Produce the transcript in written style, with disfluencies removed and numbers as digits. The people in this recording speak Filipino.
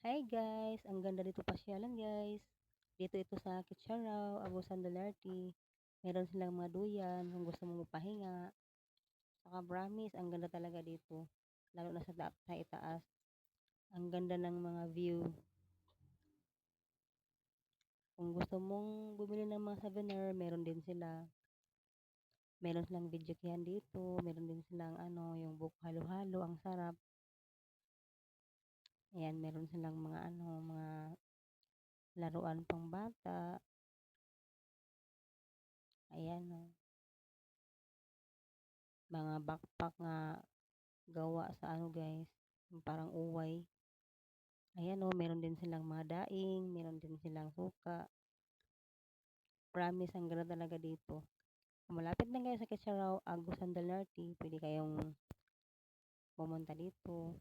Hi guys, ang ganda dito pasyalan guys. Dito ito sa Kitcharaw, Agusan del Arte. Meron silang mga duyan kung gusto mong mapahinga. Saka promise, ang ganda talaga dito. Lalo na sa itaas. Ang ganda ng mga view. Kung gusto mong bumili ng mga souvenir, meron din sila. Meron silang video kihan dito. Meron din silang yung buko halo-halo, ang sarap. Ayan, meron silang mga laruan pang bata. Ayan, oh. Mga backpack nga gawa sa guys, yung parang uway. Ayan o, meron din silang mga daing, meron din silang suka. Promise, ang ganda talaga dito. Kung malapit lang kayo sa Quezon, Agusan del Norte, pwede kayong pumunta dito.